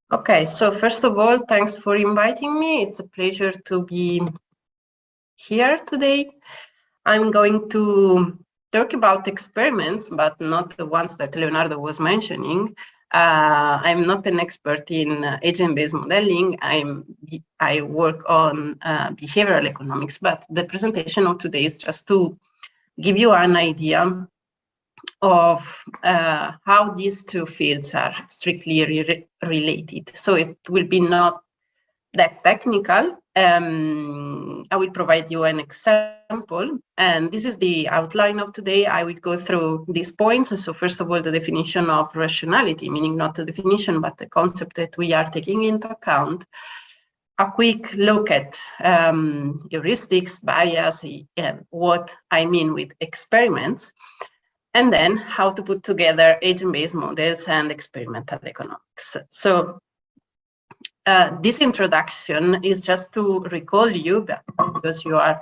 Okay, so first of all, thanks for inviting me. It's a pleasure to be here today. I'm going to talk about experiments, but not the ones that Leonardo was mentioning. I'm not an expert in agent-based modeling. I work on behavioral economics, but the presentation of today is just to give you an idea of how these two fields are strictly related. So it will be not that technical. I will provide you an example, and this is the outline of today. I will go through these points. So first of all, the definition of rationality, meaning not the definition, but the concept that we are taking into account. A quick look at heuristics, bias, and what I mean with experiments. And then how to put together agent-based models and experimental economics. So this introduction is just to recall you, because you are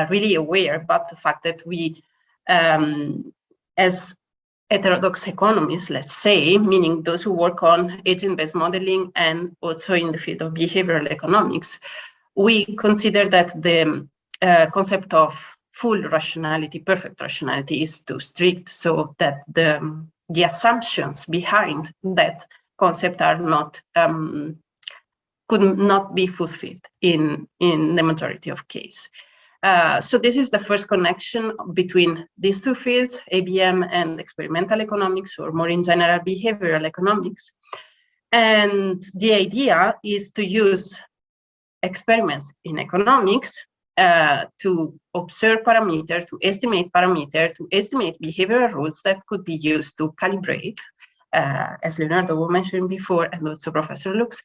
really aware about the fact that we, as heterodox economists, let's say, meaning those who work on agent-based modeling and also in the field of behavioral economics, we consider that the concept of full rationality, perfect rationality is too strict, so that the assumptions behind that concept are not could not be fulfilled in the majority of cases. So this is the first connection between these two fields, ABM and experimental economics, or more in general, behavioral economics. And the idea is to use experiments in economics to observe parameter, to estimate parameter, to estimate behavioral rules that could be used to calibrate, as Leonardo was mentioning before, and also Professor Lux,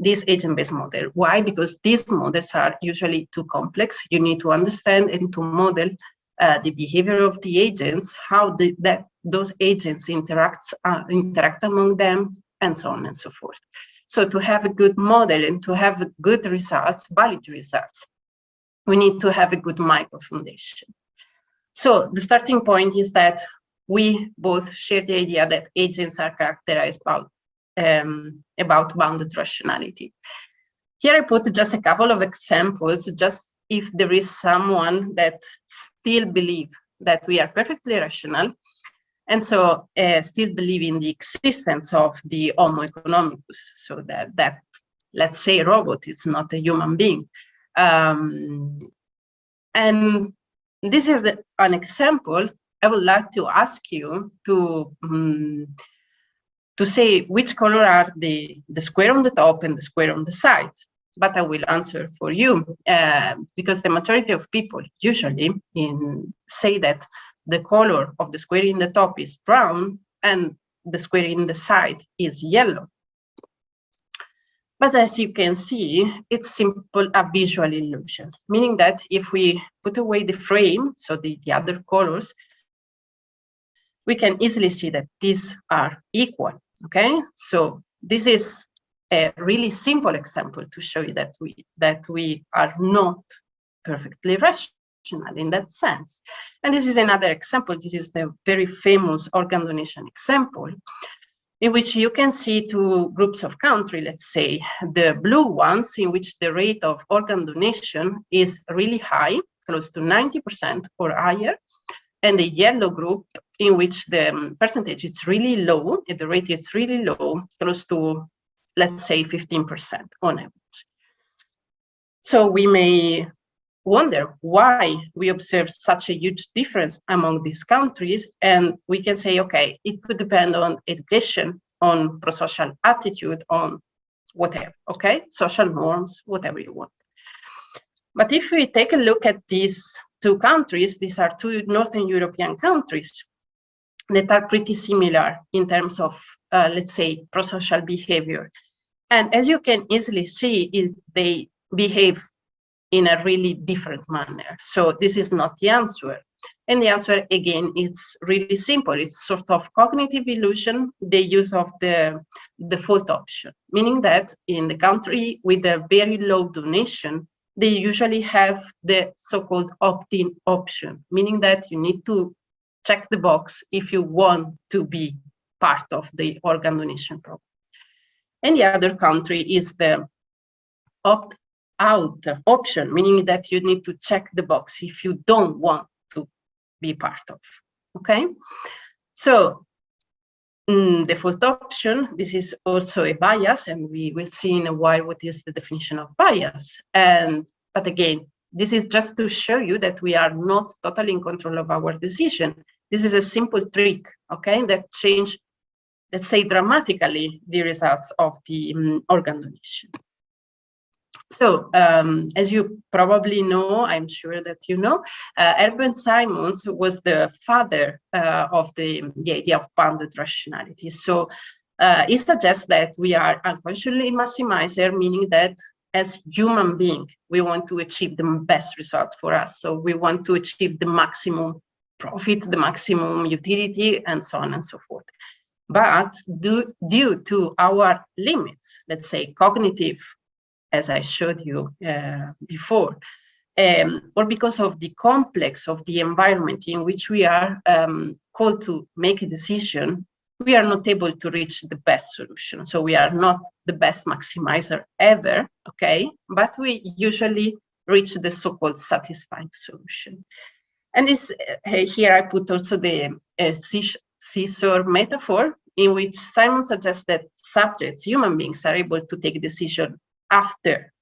this agent-based model. Why? Because these models are usually too complex. You need to understand and to model the behavior of the agents, how those agents interact among them, and so on and so forth. So to have a good model and to have good results, valid results, we need to have a good microfundation. So the starting point is that we both share the idea that agents are characterized about bounded rationality. Here I put just a couple of examples, just if there is someone that still believe that we are perfectly rational, and so still believe in the existence of the Homo economicus, so that let's say robot is not a human being. And this is an example. I would like to ask you to say which color are the square on the top and the square on the side. But I will answer for you, because the majority of people usually say that the color of the square in the top is brown and the square in the side is yellow. But as you can see, it's simple a visual illusion, meaning that if we put away the frame, so the other colors, we can easily see that these are equal, okay? So this is a really simple example to show you that we are not perfectly rational in that sense. And this is another example. This is the very famous organ donation example, in which you can see two groups of countries, let's say the blue ones, in which the rate of organ donation is really high, close to 90% or higher, and the yellow group, in which the percentage is really low, and the rate is really low, close to, let's say, 15% on average. So we may wonder why we observe such a huge difference among these countries, and we can say, okay, it could depend on education, on pro-social attitude, on whatever, okay, social norms, whatever you want. But if we take a look at these two countries, these are two Northern European countries that are pretty similar in terms of, let's say, pro-social behavior. And as you can easily see, they behave in a really different manner. So this is not the answer. And the answer, again, is really simple. It's sort of cognitive illusion, the use of the default option, meaning that in the country with a very low donation, they usually have the so-called opt-in option, meaning that you need to check the box if you want to be part of the organ donation program. And the other country is the opt-out option, meaning that you need to check the box if you don't want to be part of, okay? So default option, this is also a bias, and we will see in a while what is the definition of bias. But again, this is just to show you that we are not totally in control of our decision. This is a simple trick, okay, that change, let's say, dramatically the results of the organ donation. So, as you probably know, I'm sure that you know, Herbert Simons was the father of the idea of bounded rationality. So, he suggests that we are unconsciously maximizer, meaning that as human being, we want to achieve the best results for us. So we want to achieve the maximum profit, the maximum utility, and so on and so forth. But due to our limits, let's say cognitive, as I showed you before, or because of the complex of the environment in which we are called to make a decision, we are not able to reach the best solution. So we are not the best maximizer ever, okay? But we usually reach the so-called satisfying solution. And this here I put also the seesaw metaphor, in which Simon suggests that subjects, human beings, are able to take decision after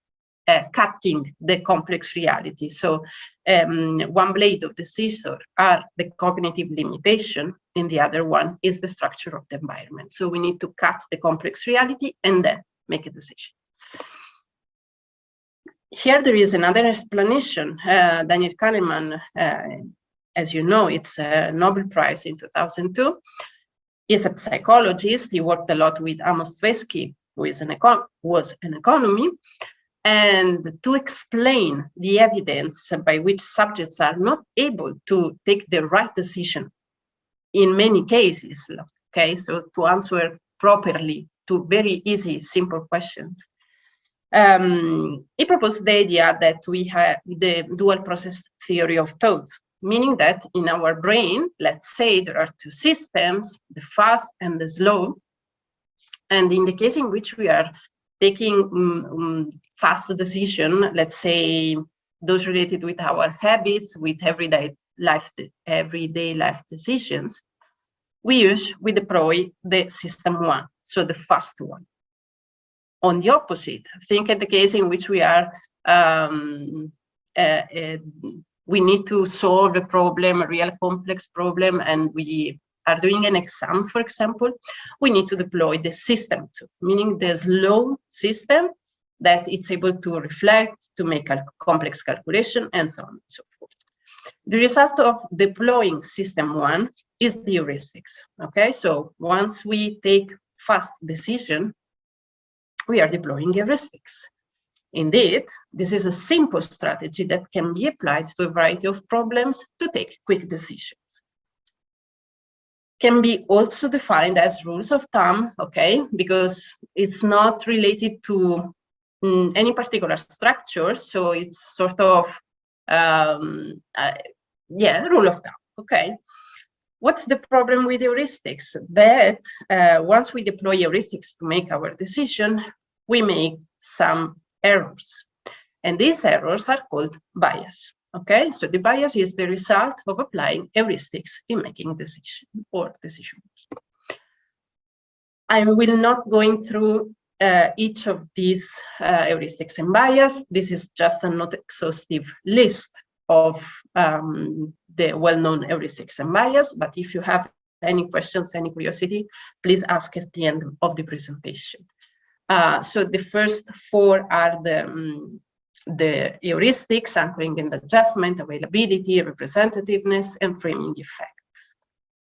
cutting the complex reality. So one blade of the seesaw are the cognitive limitation, and the other one is the structure of the environment. So we need to cut the complex reality and then make a decision. Here there is another explanation. Daniel Kahneman, as you know, it's a Nobel Prize in 2002. He's a psychologist. He worked a lot with Amos Tversky, who is was an economy. And to explain the evidence by which subjects are not able to take the right decision in many cases, okay, so to answer properly to very easy, simple questions, he proposed the idea that we have the dual process theory of thoughts, meaning that in our brain, let's say there are two systems, the fast and the slow, and in the case in which we are taking fast decision, let's say those related with our habits, with everyday life decisions, we deploy the system one, so the fast one. On the opposite, think of the case in which we are we need to solve a problem, a real complex problem, and we are doing an exam, for example, we need to deploy the system two, meaning the slow system that it's able to reflect, to make a complex calculation, and so on and so forth. The result of deploying system one is the heuristics, okay? So once we take fast decision, we are deploying heuristics. Indeed, this is a simple strategy that can be applied to a variety of problems to take quick decisions. Can be also defined as rules of thumb, okay, because it's not related to any particular structure, so it's sort of, rule of thumb, okay. What's the problem with heuristics? That once we deploy heuristics to make our decision, we make some errors, and these errors are called bias. Okay, so the bias is the result of applying heuristics in making decision or decision making. I will not going through each of these heuristics and bias. This is just a not exhaustive list of the well-known heuristics and bias, but if you have any questions, any curiosity, please ask at the end of the presentation. So the first four are the heuristics: anchoring and adjustment, availability, representativeness, and framing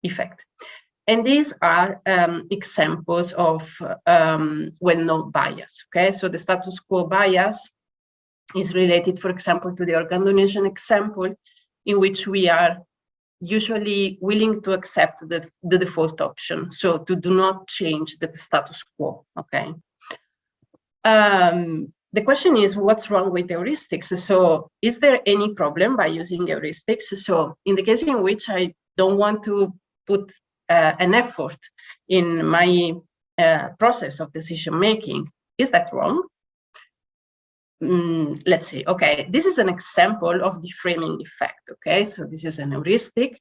effect. And these are examples of well-known bias, okay? So the status quo bias is related, for example, to the organ donation example, in which we are usually willing to accept the default option, so to do not change the status quo, okay? The question is, what's wrong with heuristics? So is there any problem by using heuristics? So in the case in which I don't want to put an effort in my process of decision making. Is that wrong? Let's see. Okay, this is an example of the framing effect. Okay, so this is an heuristic,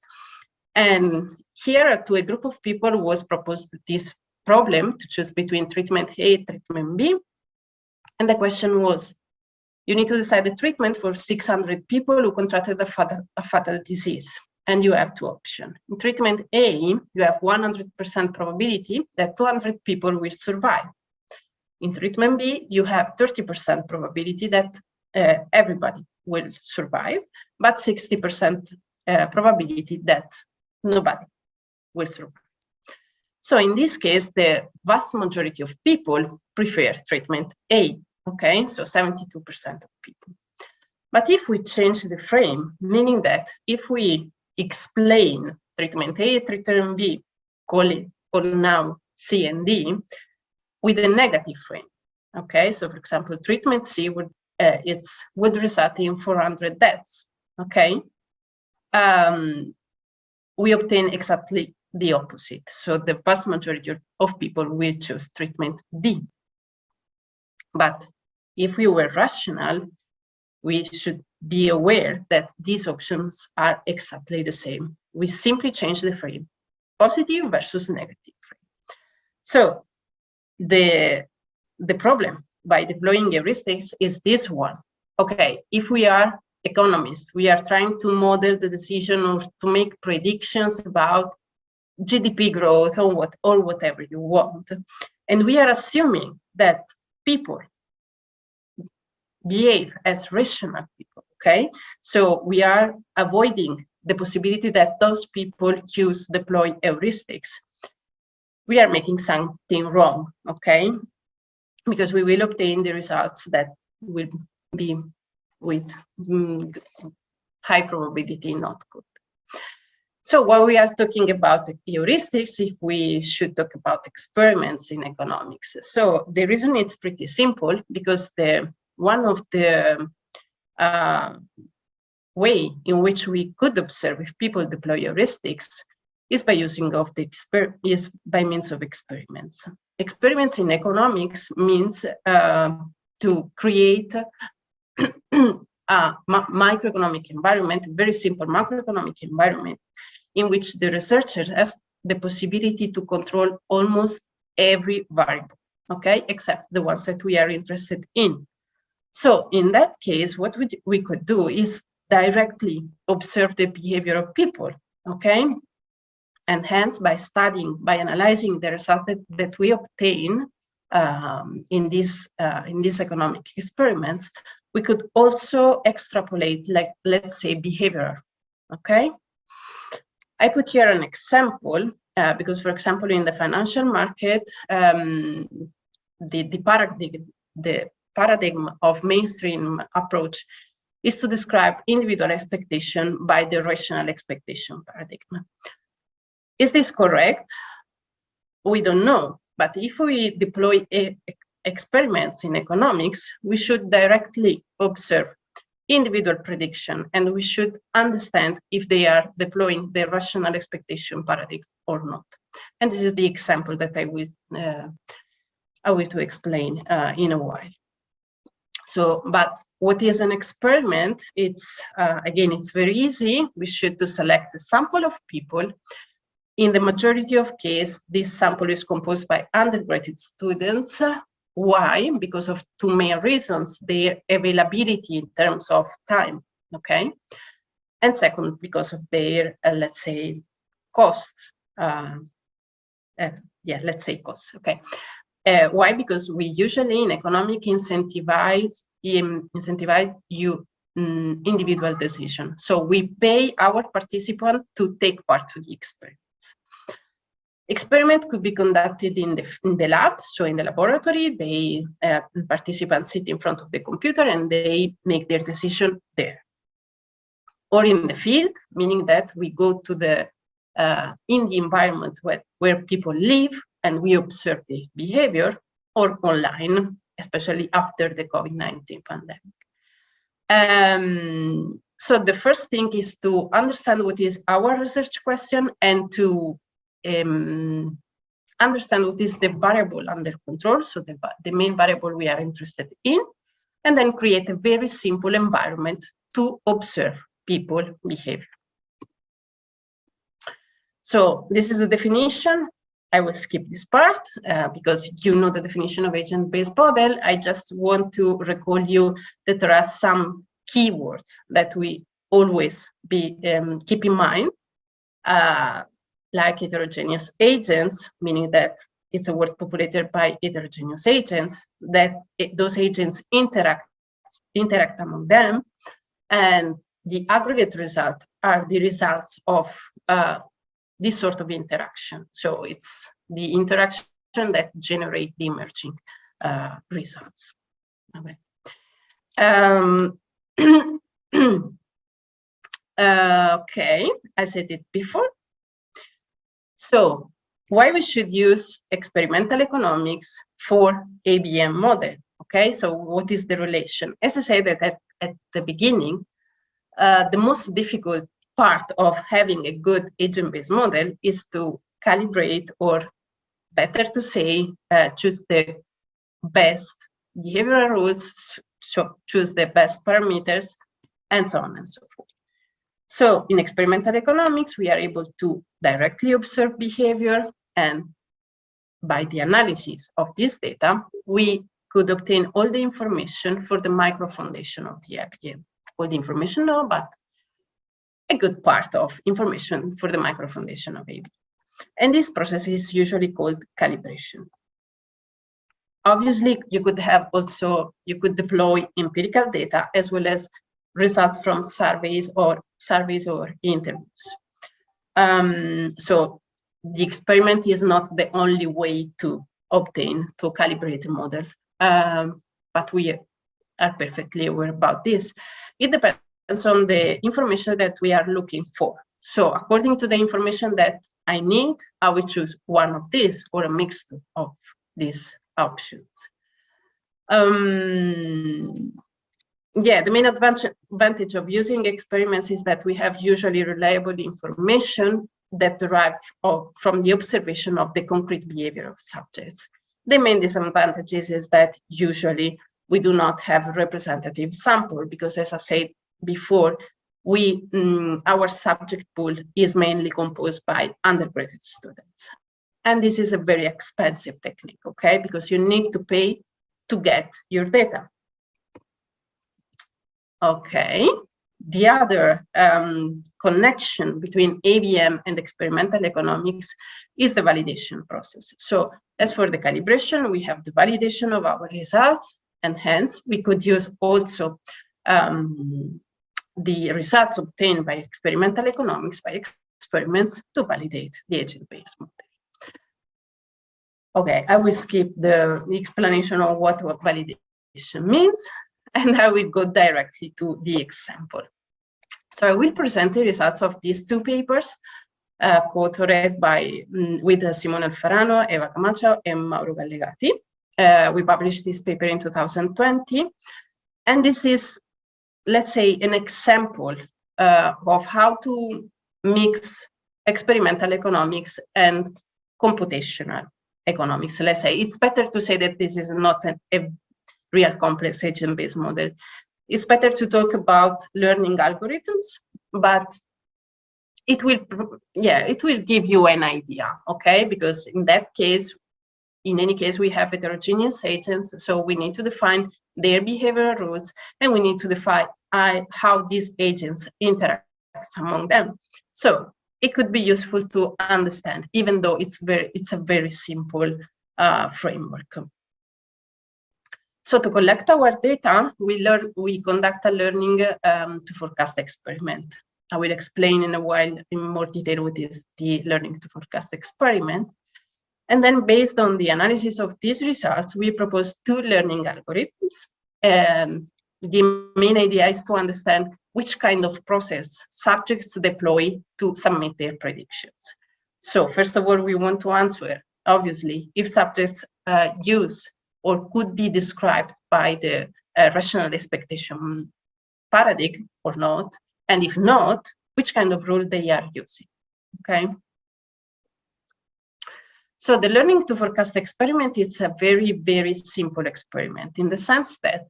and here to a group of people was proposed this problem to choose between treatment A and treatment B, and the question was, you need to decide the treatment for 600 people who contracted a fatal disease, and you have two options. In treatment A, you have 100% probability that 200 people will survive. In treatment B, you have 30% probability that everybody will survive, but 60% probability that nobody will survive. So in this case, the vast majority of people prefer treatment A, okay? So 72% of people. But if we change the frame, meaning that if we explain treatment A, treatment B, call now C and D, with a negative frame, okay? So for example, treatment C would result in 400 deaths, okay? We obtain exactly the opposite. So the vast majority of people will choose treatment D. But if we were rational, we should be aware that these options are exactly the same. We simply change the frame, positive versus negative frame. So the problem by deploying heuristics is this one. Okay, if we are economists, we are trying to model the decision or to make predictions about GDP growth or whatever you want. And we are assuming that people behave as rational people, okay? So we are avoiding the possibility that those people deploy heuristics. We are making something wrong, okay? Because we will obtain the results that will be with high probability not good. So while we are talking about heuristics, if we should talk about experiments in economics. So the reason it's pretty simple, because one of the way in which we could observe if people deploy heuristics is by by means of experiments. Experiments in economics means to create a microeconomic environment, a very simple macroeconomic environment, in which the researcher has the possibility to control almost every variable, okay, except the ones that we are interested in. So in that case, what we could do is directly observe the behavior of people, okay? And hence, by analyzing the result that we obtain in these economic experiments, we could also extrapolate, like, let's say, behavior, okay? I put here an example, because, for example, in the financial market, the paradigm of mainstream approach is to describe individual expectation by the rational expectation paradigm. Is this correct? We don't know, but if we deploy experiments in economics, we should directly observe individual prediction, and we should understand if they are deploying the rational expectation paradigm or not. And this is the example that I will to explain in a while. So, but what is an experiment? It's again, it's very easy. We should to select a sample of people. In the majority of cases, this sample is composed by undergraduate students. Why? Because of two main reasons: their availability in terms of time, okay? And second, because of their, let's say, costs. Let's say costs, okay? Why? Because we usually in economic incentivize you individual decision. So we pay our participant to take part to the experiment. Experiment could be conducted in the lab, so in the laboratory, the participants sit in front of the computer and they make their decision there. Or in the field, meaning that we go to in the environment where people live and we observe the behavior, or online, especially after the COVID-19 pandemic. So the first thing is to understand what is our research question and to understand what is the variable under control, so the main variable we are interested in, and then create a very simple environment to observe people behavior. So this is the definition. I will skip this part because you know the definition of agent-based model. I just want to recall you that there are some keywords that we always keep in mind, like heterogeneous agents, meaning that it's a world populated by heterogeneous agents, that those agents interact among them, and the aggregate result are the results of this sort of interaction. So it's the interaction that generate the emerging results. Okay. Okay, I said it before. So why we should use experimental economics for ABM model? Okay, so what is the relation? As I said at the beginning, the most difficult part of having a good agent-based model is to calibrate, or better to say, choose the best behavioral rules, so choose the best parameters, and so on and so forth. So in experimental economics, we are able to directly observe behavior, and by the analysis of this data, we could obtain all the information for the microfundation of the ABM. All the information, no, but a good part of information for the microfundation of ABM. And this process is usually called calibration. Obviously, you could deploy empirical data as well as results from surveys or interviews. So the experiment is not the only way to calibrate a model, but we are perfectly aware about this. It depends on the information that we are looking for. So according to the information that I need, I will choose one of these or a mix of these options. Yeah, the main advantage of using experiments is that we have usually reliable information that derive from the observation of the concrete behavior of subjects. The main disadvantage is that usually we do not have a representative sample because, as I said before, our subject pool is mainly composed by undergraduate students. And this is a very expensive technique, okay? Because you need to pay to get your data. Okay, the other connection between ABM and experimental economics is the validation process. So as for the calibration, we have the validation of our results, and hence we could use also the results obtained by experimental economics, by experiments, to validate the agent-based model. Okay, I will skip the explanation of what validation means, and I will go directly to the example. So I will present the results of these two papers, co-authored with Simone Alfarano, Eva Camacho, and Mauro Gallegati. We published this paper in 2020, and this is, let's say, an example of how to mix experimental economics and computational economics. Let's say it's better to say that this is not a real complex agent-based model. It's better to talk about learning algorithms, but it will give you an idea, okay? Because in that case, in any case, we have heterogeneous agents, so we need to define their behavioral rules, and we need to define how these agents interact among them. So it could be useful to understand, even though it's a very simple framework. So to collect our data, we conduct a learning to forecast experiment. I will explain in a while in more detail what is the learning to forecast experiment. And then based on the analysis of these results, we propose two learning algorithms. The main idea is to understand which kind of process subjects deploy to submit their predictions. So first of all, we want to answer, obviously, if subjects use or could be described by the rational expectation paradigm or not, and if not, which kind of rule they are using, okay? So the learning to forecast experiment is a very, very simple experiment in the sense that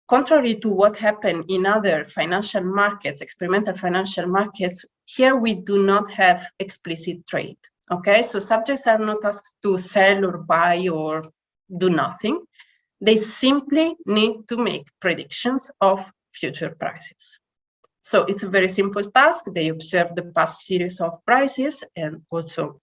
contrary to what happened in other financial markets, experimental financial markets, here we do not have explicit trade. Okay, so subjects are not asked to sell or buy or do nothing. They simply need to make predictions of future prices. So it's a very simple task. They observe the past series of prices and also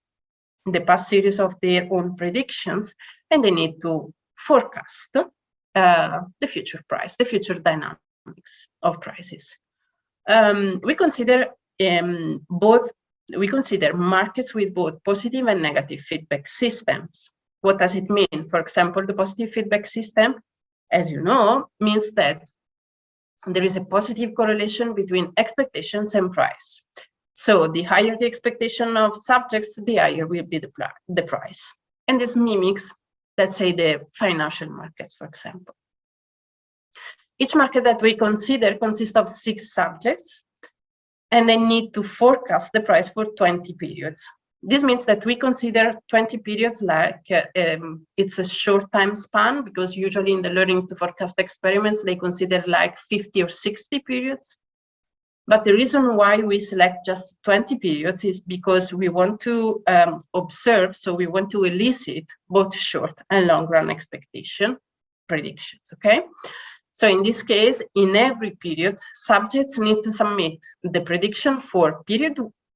the past series of their own predictions, and they need to forecast the future price, the future dynamics of prices. We consider markets with both positive and negative feedback systems. What does it mean? For example, the positive feedback system, as you know, means that there is a positive correlation between expectations and price. So the higher the expectation of subjects, the higher will be the price. And this mimics, let's say, the financial markets, for example. Each market that we consider consists of 6 subjects, and they need to forecast the price for 20 periods. This means that we consider 20 periods like it's a short time span, because usually in the learning to forecast experiments, they consider like 50 or 60 periods. But the reason why we select just 20 periods is because we want to observe, so we want to elicit both short and long run expectation predictions, okay? So in this case, in every period, subjects need to submit the prediction for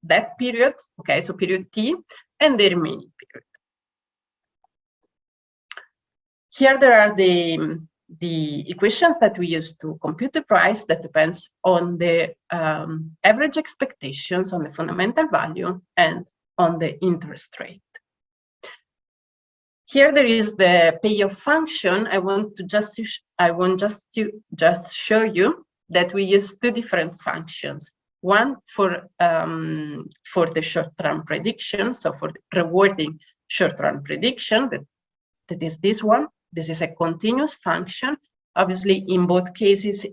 that period, okay, so period T, and the remaining period. Here there are the equations that we use to compute the price that depends on the average expectations, on the fundamental value, and on the interest rate. Here there is the payoff function. I want just to show you that we use 2 different functions. One for the short-run prediction, so for rewarding short-run prediction, that is this one. This is a continuous function. Obviously, in both cases,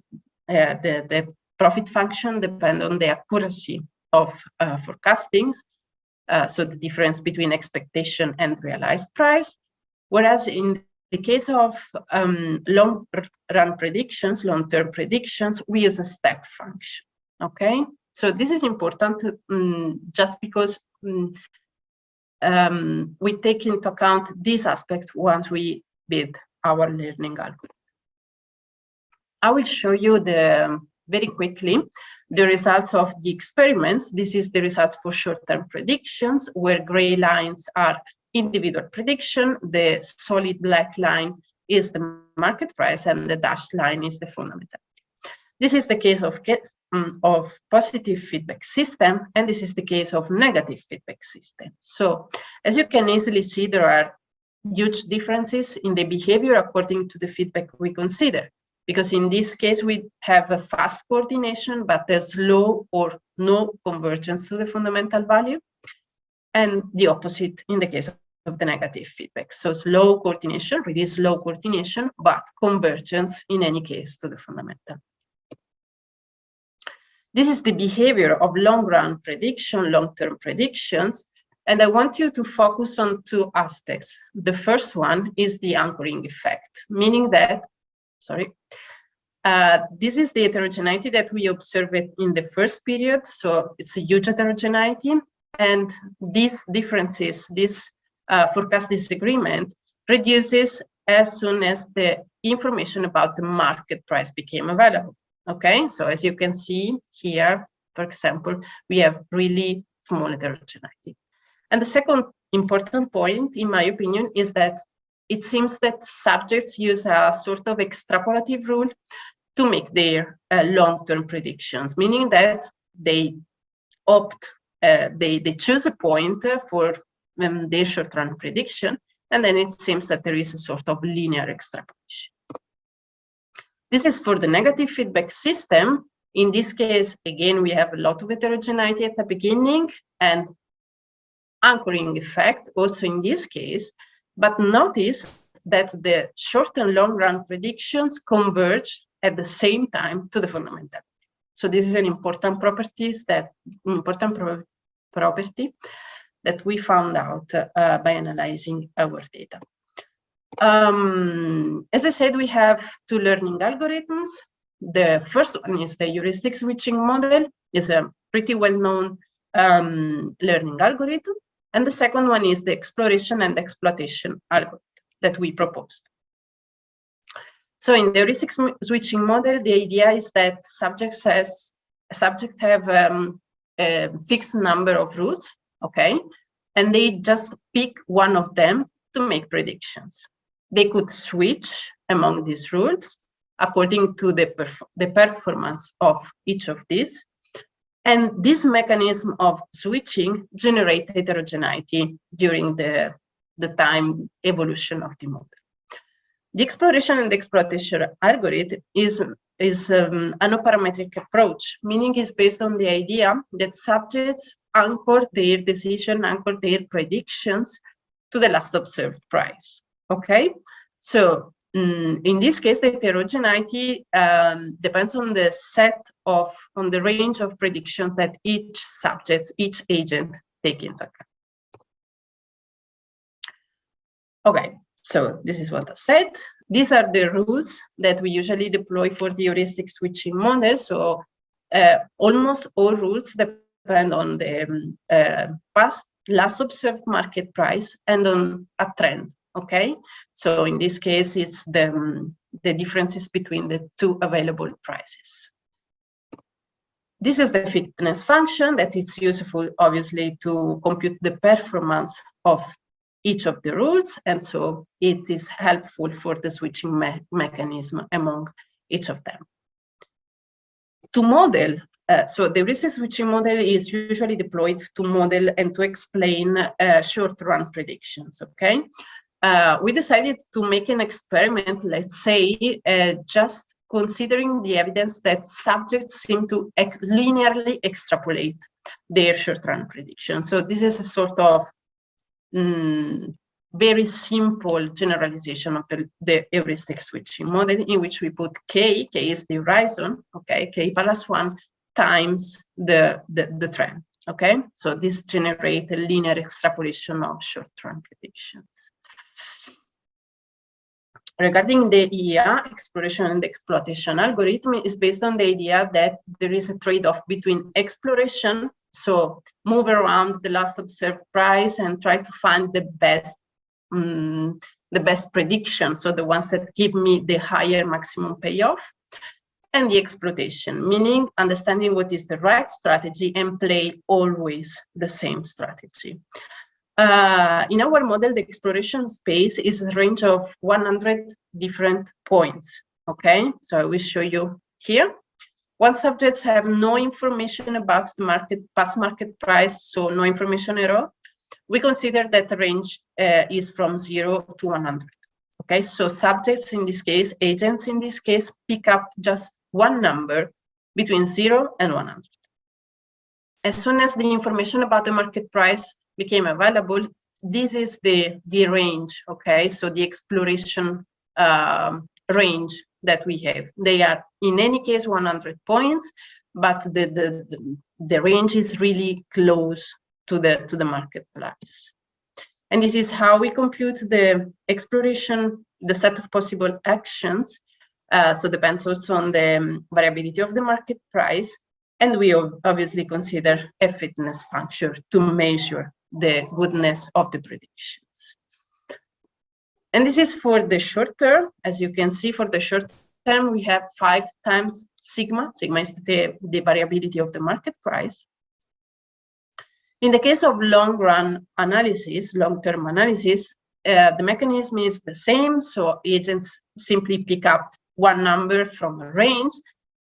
the profit function depends on the accuracy of forecastings, so the difference between expectation and realized price. Whereas in the case of long-run predictions, long-term predictions, we use a step function. Okay, so this is important just because we take into account this aspect once we build our learning algorithm. I will show you very quickly the results of the experiments. This is the results for short-term predictions, where gray lines are individual prediction, the solid black line is the market price, and the dashed line is the fundamental. This is the case of positive feedback system, and this is the case of negative feedback system. So as you can easily see, there are huge differences in the behavior according to the feedback we consider, because in this case we have a fast coordination but a slow or no convergence to the fundamental value, and the opposite in the case of the negative feedback. So slow coordination, really slow coordination, but convergence in any case to the fundamental. This is the behavior of long-run prediction, long-term predictions, and I want you to focus on 2 aspects. The first one is the anchoring effect, meaning that, this is the heterogeneity that we observed in the first period, so it's a huge heterogeneity, and these differences, this forecast disagreement reduces as soon as the information about the market price became available. Okay, so as you can see here, for example, we have really small heterogeneity. And the second important point, in my opinion, is that it seems that subjects use a sort of extrapolative rule to make their long-term predictions, meaning that they they choose a point for their short-run prediction, and then it seems that there is a sort of linear extrapolation. This is for the negative feedback system. In this case, again, we have a lot of heterogeneity at the beginning and anchoring effect also in this case, but notice that the short and long run predictions converge at the same time to the fundamental. So this is an important property that we found out by analyzing our data. As I said, we have two learning algorithms. The first one is the heuristic switching model, is a pretty well-known learning algorithm. And the second one is the exploration and exploitation algorithm that we proposed. So in the heuristic switching model, the idea is that subjects have a fixed number of rules, okay? And they just pick one of them to make predictions. They could switch among these rules according to the performance of each of these. And this mechanism of switching generates heterogeneity during the time evolution of the model. The exploration and exploitation algorithm is an anoparametric approach, meaning it's based on the idea that subjects anchor their decision, anchor their predictions to the last observed price. Okay, so in this case, the heterogeneity depends on the on the range of predictions that each agent take into account. Okay, so this is what I said. These are the rules that we usually deploy for the heuristic switching model. So almost all rules depend on the last observed market price and on a trend. Okay, so in this case, it's the differences between the two available prices. This is the fitness function that is useful, obviously, to compute the performance of each of the rules, and so it is helpful for the switching mechanism among each of them. To model, so the heuristic switching model is usually deployed to model and to explain short-run predictions, okay? We decided to make an experiment, let's say, just considering the evidence that subjects seem to linearly extrapolate their short-run prediction. So this is a sort of very simple generalization of the heuristic switching model, in which we put k is the horizon, okay, k+1 times the trend, okay? So this generates a linear extrapolation of short-run predictions. Regarding the EA, exploration and exploitation algorithm, is based on the idea that there is a trade-off between exploration, so move around the last observed price and try to find the best prediction, so the ones that give me the higher maximum payoff, and the exploitation, meaning understanding what is the right strategy and play always the same strategy. In our model, the exploration space is a range of 100 different points, okay? So I will show you here. Once subjects have no information about the past market price, so no information at all, we consider that the range is from 0 to 100, okay? So subjects in this case, agents in this case, pick up just one number between 0 and 100. As soon as the information about the market price became available, this is the range, okay? So the exploration range that we have. They are, in any case, 100 points, but the range is really close to the market price. And this is how we compute the exploration, the set of possible actions. So depends also on the variability of the market price. And we obviously consider a fitness function to measure the goodness of the predictions. And this is for the short term. As you can see, for the short term, we have 5 times sigma. Sigma is the variability of the market price. In the case of long-run analysis, long-term analysis, the mechanism is the same. So agents simply pick up one number from a range,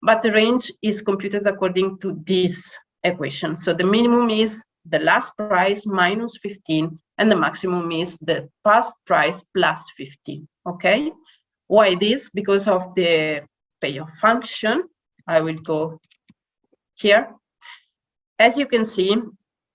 but the range is computed according to this equation. So the minimum is the last price minus 15, and the maximum is the past price plus 15, okay? Why this? Because of the payoff function. I will go here. As you can see,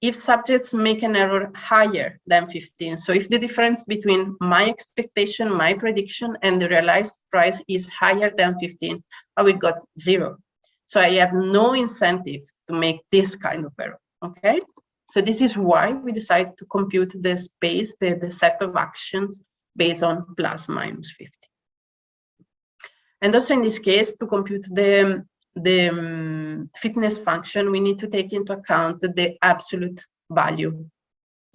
if subjects make an error higher than 15, so if the difference between my expectation, my prediction, and the realized price is higher than 15, I will get 0. So I have no incentive to make this kind of error, okay? So this is why we decide to compute the space, the set of actions based on plus minus 50. And also in this case, to compute the fitness function, we need to take into account the absolute value.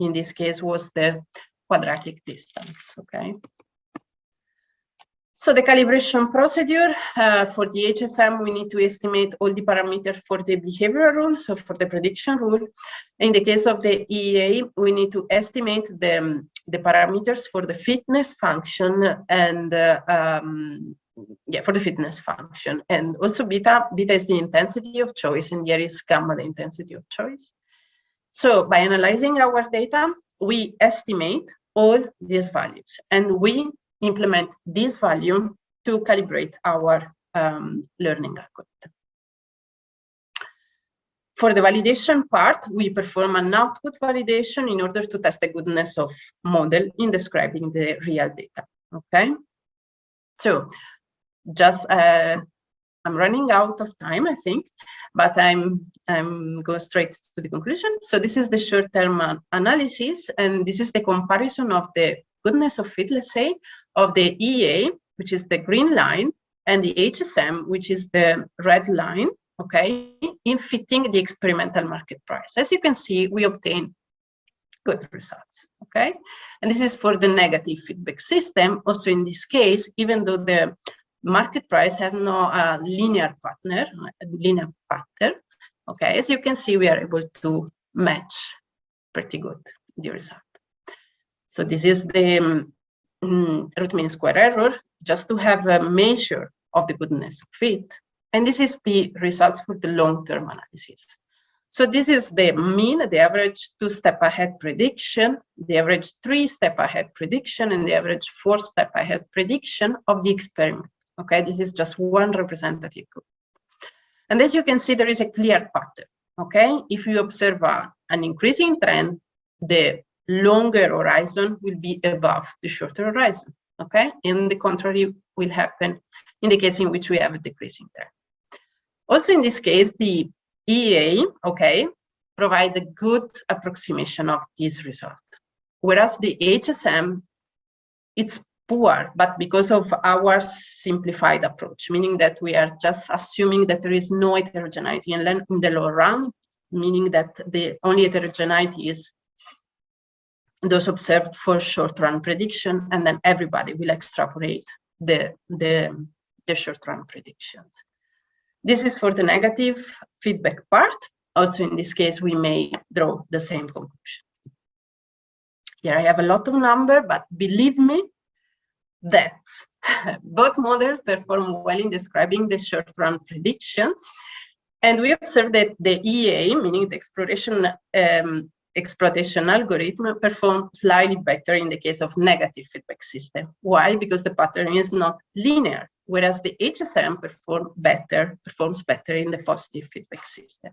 In this case was the quadratic distance, okay? So the calibration procedure, for the HSM, we need to estimate all the parameters for the behavioral rule, so for the prediction rule. In the case of the EA, we need to estimate the parameters for the fitness function and for the fitness function. And also beta is the intensity of choice, and here is gamma the intensity of choice. So by analyzing our data, we estimate all these values, and we implement this value to calibrate our learning algorithm. For the validation part, we perform an output validation in order to test the goodness of model in describing the real data, okay? So just, I'm running out of time, I think, but I'm go straight to the conclusion. So this is the short-term analysis, and this is the comparison of the goodness of fit, let's say, of the EA, which is the green line, and the HSM, which is the red line, okay, in fitting the experimental market price. As you can see, we obtain good results, okay? And this is for the negative feedback system. Also in this case, even though the market price has no linear pattern, okay, as you can see, we are able to match pretty good the result. So this is the root mean square error, just to have a measure of the goodness of fit. And this is the results for the long-term analysis. So this is the mean, the average 2-step ahead prediction, the average 3-step ahead prediction, and the average 4-step ahead prediction of the experiment. Okay, this is just one representative group. And as you can see, there is a clear pattern. Okay, if you observe an increasing trend, the longer horizon will be above the shorter horizon. Okay, and the contrary will happen in the case in which we have a decreasing trend. Also in this case, the EA, okay, provide a good approximation of this result, whereas the HSM, it's poor, but because of our simplified approach, meaning that we are just assuming that there is no heterogeneity in the lower round, meaning that the only heterogeneity is those observed for short-run prediction, and then everybody will extrapolate the short-run predictions. This is for the negative feedback part. Also, in this case, we may draw the same conclusion. Here I have a lot of numbers, but believe me that both models perform well in describing the short-run predictions. And we observed that the EA, meaning the exploitation algorithm, performed slightly better in the case of negative feedback system. Why? Because the pattern is not linear, whereas the HSM performs better in the positive feedback system.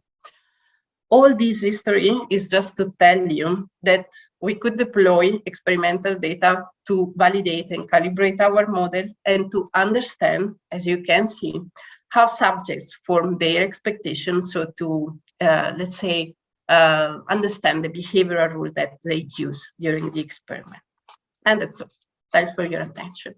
All this history is just to tell you that we could deploy experimental data to validate and calibrate our model and to understand, as you can see, how subjects form their expectations, so to, let's say, understand the behavioral rule that they use during the experiment. And that's all. Thanks for your attention.